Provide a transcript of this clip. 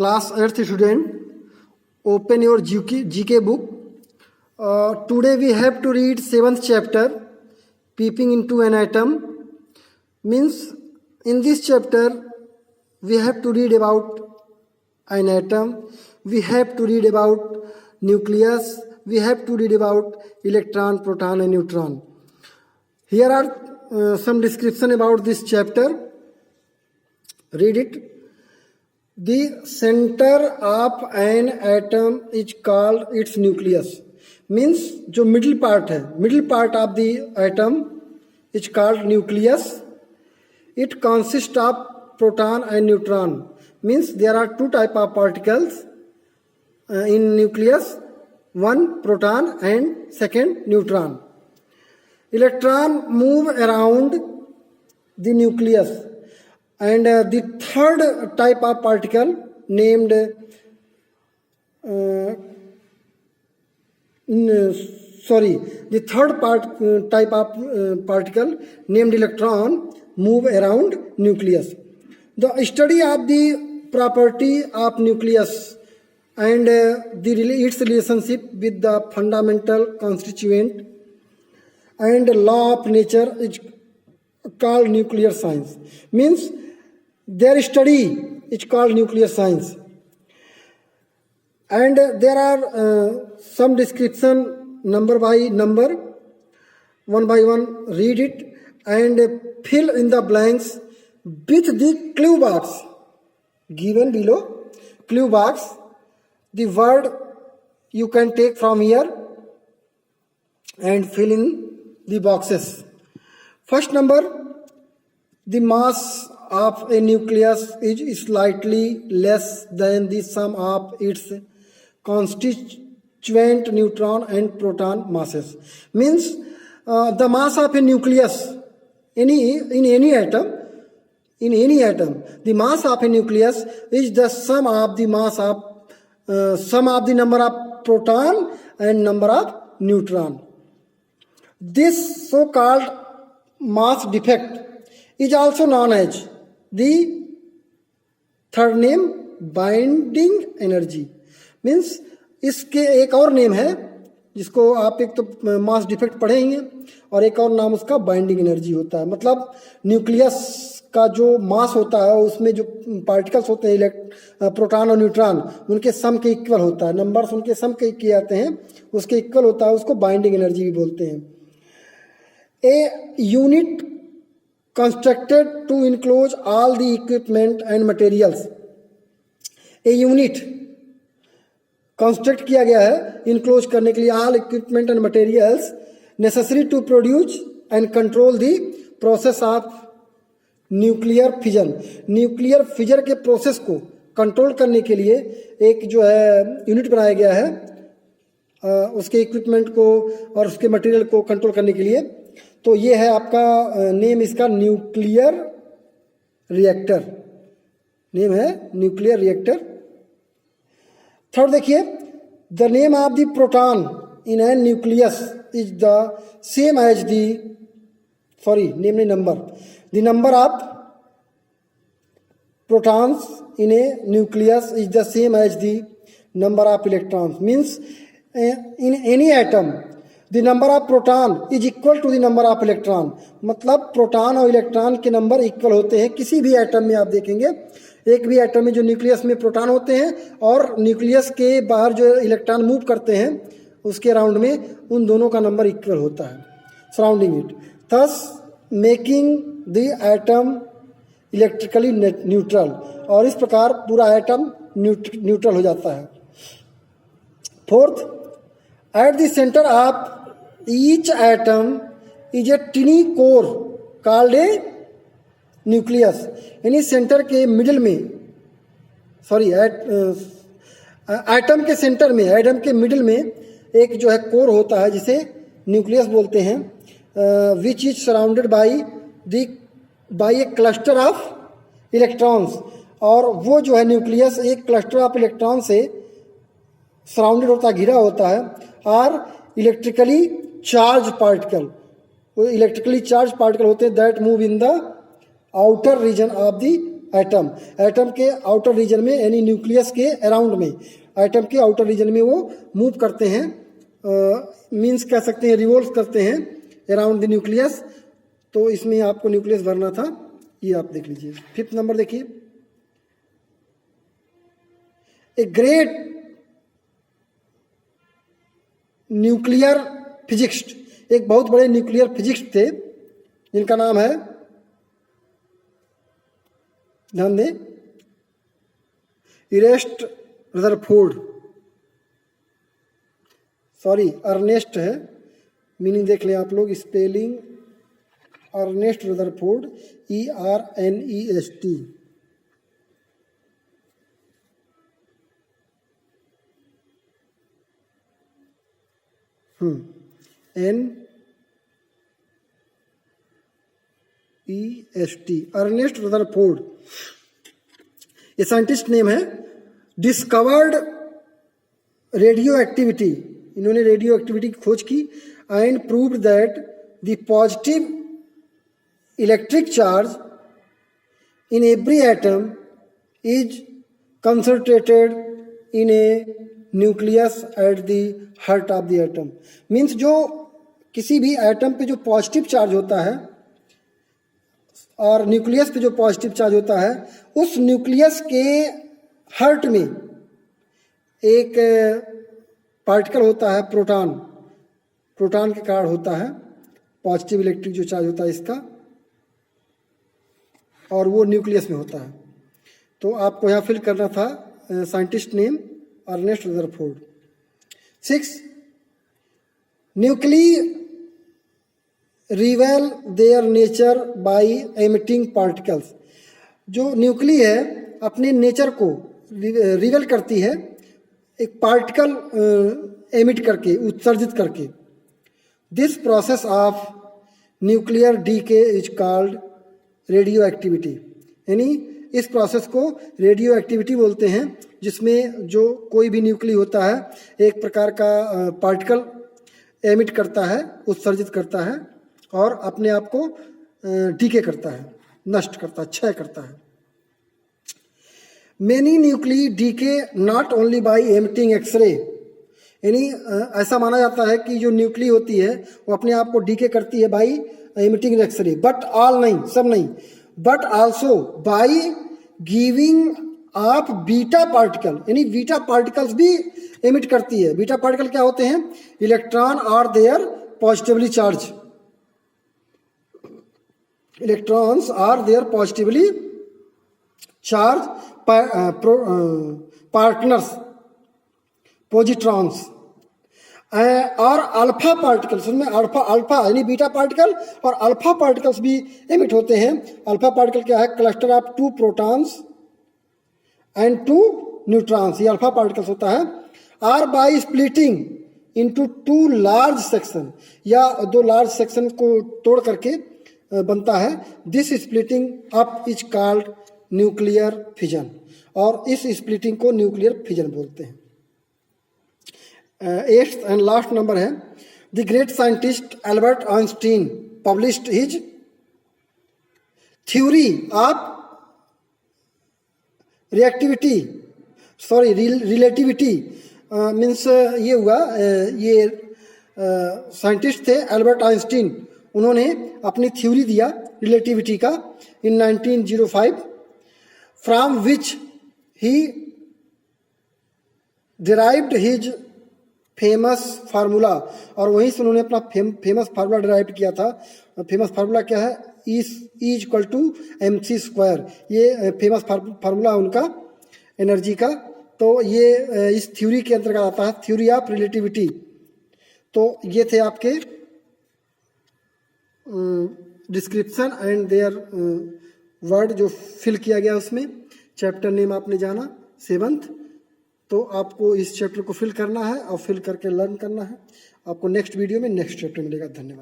Class 8th student, open your GK book. Today we have to read 7th chapter, Peeping into an Atom. Means in this chapter we have to read about an atom, we have to read about nucleus, we have to read about electron, proton and neutron. Here are some description about this chapter. Read it. The center of an atom is called its nucleus. Means जो middle part है, middle part of the atom is called nucleus. It consists of proton and neutron. Means there are two type of particles in nucleus, one proton and second neutron. Electron move around the nucleus, and the third type of particle named the third type of particle named electron move around nucleus. The study of the property of nucleus and its relationship with the fundamental constituent and law of nature is called nuclear science. Means their study is called nuclear science. And there are some description number by number, one by one. Read it and fill in the blanks with the clue box given below. Clue box, the word you can take from here and fill in the boxes. First number, the mass of a nucleus is slightly less than the sum of its constituent neutron and proton masses. Means the mass of a nucleus in any atom, the mass of a nucleus is the sum of the mass of sum of the number of proton and number of neutron. This so-called mass defect is also known as the third name binding energy. Means इसके एक और name है जिसको आप एक तो mass defect पढ़ेंगे और एक और नाम उसका बाइंडिंग एनर्जी होता है. मतलब न्यूक्लियस का जो मास होता है उसमें जो पार्टिकल्स होते हैं प्रोटॉन और न्यूट्रॉन उनके सम के इक्वल होता है. नंबर्स उनके सम के किए जाते हैं, उसके इक्वल होता है, उसको बाइंडिंग एनर्जी भी बोलते हैं. A unit constructed to enclose all the equipment and materials. A unit construct किया गया है इनक्लोज करने के लिए all equipment and materials necessary to produce and control the process of nuclear fission. Nuclear fission के प्रोसेस को control करने के लिए एक जो है यूनिट बनाया गया है, उसके इक्विपमेंट को और उसके मटेरियल को कंट्रोल करने के लिए. तो ये है आपका नेम, इसका न्यूक्लियर रिएक्टर नेम है, न्यूक्लियर रिएक्टर. थर्ड देखिए, the name of the proton in an nucleus is the same as name number. The number of protons in a nucleus is the same as the number of electrons. Means in any atom the number of proton is equal to the number of electron. मतलब proton और electron के number equal होते हैं. किसी भी atom में आप देखेंगे, एक भी एटम में जो न्यूक्लियस में प्रोटॉन होते हैं और न्यूक्लियस के बाहर जो इलेक्ट्रॉन मूव करते हैं उसके राउंड में, उन दोनों का नंबर इक्वल होता है surrounding it, thus making the atom electrically neutral. और इस प्रकार पूरा एटम न्यूट्रल हो जाता है. Fourth, at the centre of each atom is a टिनी core called a nucleus. यानी सेंटर के मिडिल में, एटम के सेंटर में, एटम के मिडिल में एक जो है कोर होता है जिसे न्यूक्लियस बोलते हैं, which is surrounded by a cluster of electrons. और वो जो है न्यूक्लियस एक क्लस्टर ऑफ इलेक्ट्रॉन से सराउंडेड होता है, घिरा होता है. और इलेक्ट्रिकली चार्ज पार्टिकल, वो इलेक्ट्रिकली चार्ज पार्टिकल होते हैं that move in the outer region of the atom, atom के आउटर रीजन में यानी न्यूक्लियस के अराउंड में, एटम के आउटर रीजन में वो मूव करते हैं, मीन्स कह सकते हैं रिवॉल्व करते हैं अराउंड द न्यूक्लियस। तो इसमें आपको न्यूक्लियस भरना था, ये आप देख लीजिए। 5th नंबर देखिए, ए ग्रेट न्यूक्लियर फिजिक्स्ट, एक बहुत बड़े न्यूक्लियर फिजिक्स थे जिनका नाम है, ध्यान दें, इरेस्ट रदरफोर्ड, सॉरी अर्नेस्ट है, मीनिंग देख लें आप लोग, spelling Ernest Rutherford, ERNEST। NEST, Ernest Rutherford, ये साइंटिस्ट नेम है। डिस्कवर्ड रेडियो एक्टिविटी, इन्होंने रेडियो एक्टिविटी की खोज की, and proved that the positive electric charge in every atom is concentrated in a nucleus at the heart of the atom. Means जो किसी भी atom पे जो पॉजिटिव चार्ज होता है और न्यूक्लियस पे जो पॉजिटिव चार्ज होता है, उस न्यूक्लियस के हार्ट में एक पार्टिकल होता है प्रोटॉन, प्रोटॉन के कारण होता है पॉजिटिव इलेक्ट्रिक जो चार्ज होता है इसका, और वो न्यूक्लियस में होता है। तो आपको यहाँ फिल करना था scientist name Ernest Rutherford. 6, nuclei reveal their nature by emitting particles, जो न्यूक्ली है अपने नेचर को रिवेल करती है एक पार्टिकल एमिट करके, उत्सर्जित करके। This process of nuclear decay is called radio activity, यानी इस प्रोसेस को रेडियो एक्टिविटी बोलते हैं, जिसमें जो कोई भी न्यूक्ली होता है एक प्रकार का पार्टिकल एमिट करता है, उत्सर्जित करता है और अपने आप को डीके करता है, नष्ट करता है, क्षय करता है। Many nuclei decay not only by emitting X ray, यानी ऐसा माना जाता है कि जो न्यूक्ली होती है वो अपने आप को डीके करती है by emitting X ray, but all नहीं, सब नहीं, but also by giving off beta particle, यानी बीटा पार्टिकल्स भी एमिट करती है। बीटा पार्टिकल क्या होते हैं? Electron are their positively charge, electrons are their positively charge partners, positrons, और अल्फा पार्टिकल्स, उनमें अल्फा यानी बीटा पार्टिकल और अल्फा पार्टिकल्स भी एमिट होते हैं। अल्फा पार्टिकल क्या है? Cluster of 2 protons and 2 neutrons, ये अल्फा पार्टिकल्स होता है। Or by splitting into 2 large section, या 2 लार्ज सेक्शन को तोड़ करके बनता है। This splitting up is called nuclear fission, और इस स्प्लिटिंग को न्यूक्लियर फिजन बोलते हैं। 8th एंड लास्ट नंबर है, the great scientist Albert Einstein published his theory of relativity. Means ये हुआ, ये साइंटिस्ट थे एल्बर्ट आइंस्टीन, उन्होंने अपनी थ्योरी दिया रिलेटिविटी का इन 1905, from which he derived his famous formula, और वहीं से उन्होंने अपना फेमस फार्मूला डिराइव किया था। फेमस फार्मूला क्या है? E=mc², ये फेमस फार्मूला उनका एनर्जी का। तो ये इस थ्योरी के अंतर्गत आता है, थ्योरी ऑफ रिलेटिविटी। तो ये थे आपके डिस्क्रिप्शन एंड देयर वर्ड जो फिल किया गया, उसमें चैप्टर नेम आपने जाना 7th। तो आपको इस चैप्टर को फिल करना है और फिल करके लर्न करना है। आपको नेक्स्ट वीडियो में नेक्स्ट चैप्टर मिलेगा। धन्यवाद।